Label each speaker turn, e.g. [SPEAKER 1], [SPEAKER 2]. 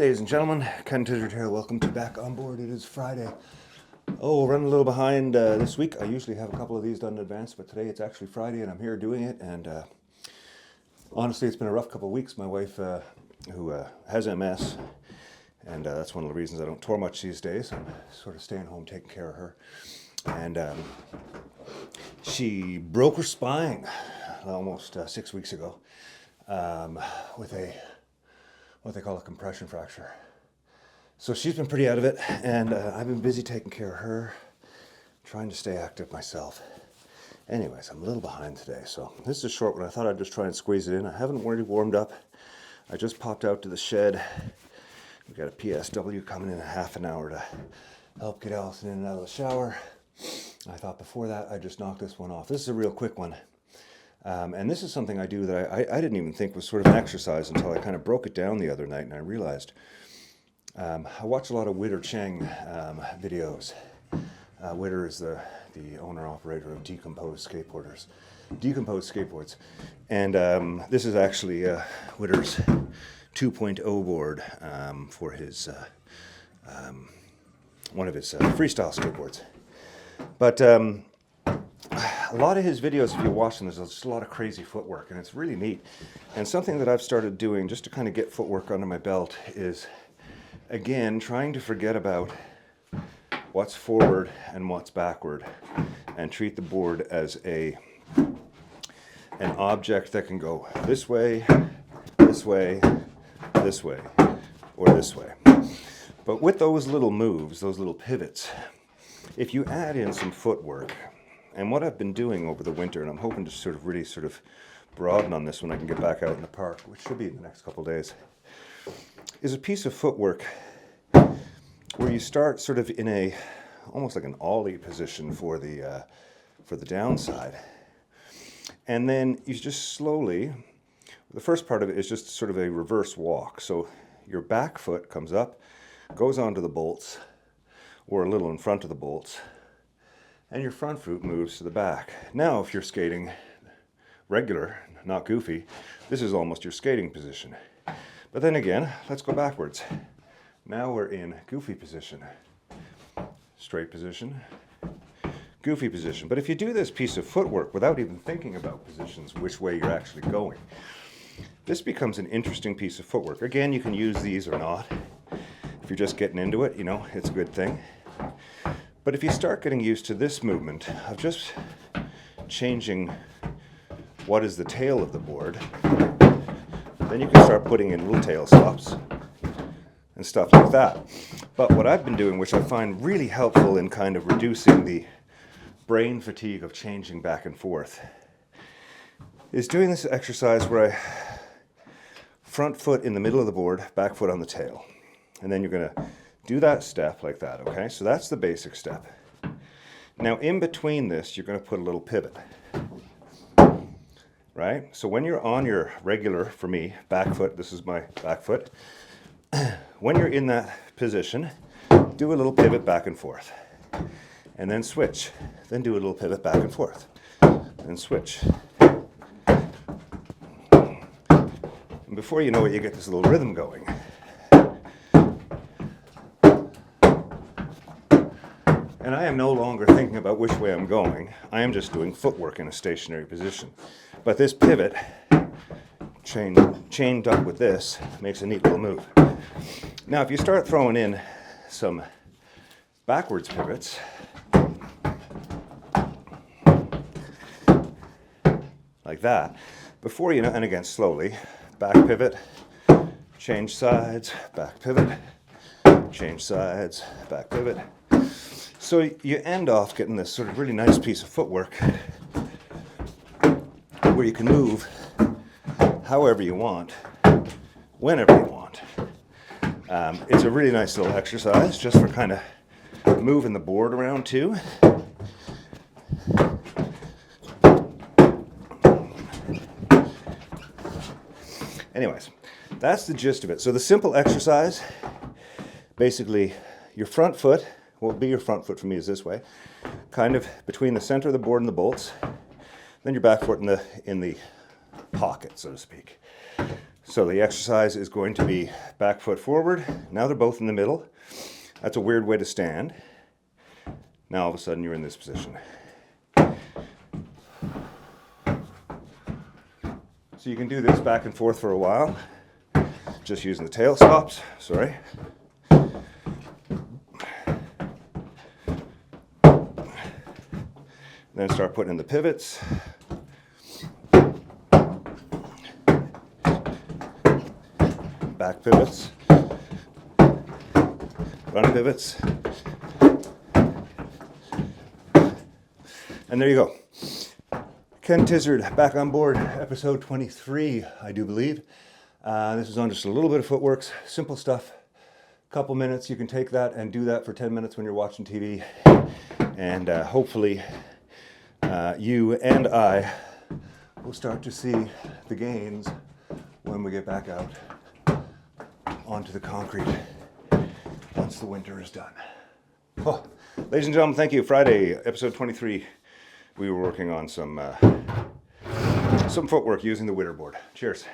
[SPEAKER 1] ladies and gentlemen, Ken Tizzard here. Welcome to Back on Board. It is Friday. Oh, running a little behind this week. I usually have a couple of these done in advance, but today it's actually Friday and I'm here doing it. And honestly, it's been a rough couple of weeks. My wife, who has MS, and that's one of the reasons I don't tour much these days. I'm sort of staying home taking care of her. And she broke her spine almost 6 weeks ago with what they call a compression fracture. So she's been pretty out of it, and I've been busy taking care of her, trying to stay active myself. Anyways, I'm a little behind today, so this is a short one. I thought I'd just try and squeeze it in. I haven't really warmed up. I just popped out to the shed. We've got a PSW coming in half an hour to help get Allison in and out of the shower. I thought before that I'd just knock this one off. This is a real quick one. And this is something I do that I didn't even think was sort of an exercise until I kind of broke it down the other night and I realized I watch a lot of Witter Cheng videos. Witter is the owner-operator of Decomposed Skateboards. And this is actually Witter's 2.0 board for his one of his freestyle skateboards. But a lot of his videos, if you watch them, there's just a lot of crazy footwork, and it's really neat. And something that I've started doing just to kind of get footwork under my belt is, again, trying to forget about what's forward and what's backward, and treat the board as an object that can go this way, this way, this way, or this way. But with those little moves, those little pivots, if you add in some footwork, and what I've been doing over the winter, and I'm hoping to really broaden on this when I can get back out in the park, which should be in the next couple of days, is a piece of footwork where you start sort of in almost like an ollie position for the downside. And then you just slowly, the first part of it is just sort of a reverse walk. So your back foot comes up, goes onto the bolts, or a little in front of the bolts, and your front foot moves to the back. Now, if you're skating regular, not goofy, this is almost your skating position. But then again, let's go backwards. Now we're in goofy position. Straight position, goofy position. But if you do this piece of footwork without even thinking about positions, which way you're actually going, this becomes an interesting piece of footwork. Again, you can use these or not. If you're just getting into it, it's a good thing. But if you start getting used to this movement of just changing what is the tail of the board, then you can start putting in little tail stops and stuff like that. But what I've been doing, which I find really helpful in kind of reducing the brain fatigue of changing back and forth, is doing this exercise where I front foot in the middle of the board, back foot on the tail. And then you're going to do that step like that, okay? So that's the basic step. Now in between this, you're going to put a little pivot, right? So when you're on your regular, for me, back foot, this is my back foot, when you're in that position, do a little pivot back and forth, and then switch. Then do a little pivot back and forth, and switch. And before you know it, you get this little rhythm going. And I am no longer thinking about which way I'm going. I am just doing footwork in a stationary position. But this pivot, chained up with this, makes a neat little move. Now, if you start throwing in some backwards pivots, like that, before you know, and again, slowly, back pivot, change sides, back pivot, change sides, back pivot. So you end off getting this sort of really nice piece of footwork where you can move however you want, whenever you want. It's a really nice little exercise just for kind of moving the board around too. Anyways, that's the gist of it. So the simple exercise, basically your front foot, what will be your front foot for me is this way, kind of between the center of the board and the bolts, then your back foot in the pocket, so to speak. So the exercise is going to be back foot forward. Now they're both in the middle. That's a weird way to stand. Now all of a sudden you're in this position. So you can do this back and forth for a while, just using the tail stops, sorry. Then start putting in the pivots. Back pivots. Front pivots. And there you go. Ken Tizzard back on board, episode 23, I do believe. This is on just a little bit of footworks, simple stuff. Couple minutes, you can take that and do that for 10 minutes when you're watching TV. And hopefully you and I will start to see the gains when we get back out onto the concrete once the winter is done. Oh, ladies and gentlemen, thank you. Friday, episode 23. We were working on some footwork using the Whitterboard. Cheers.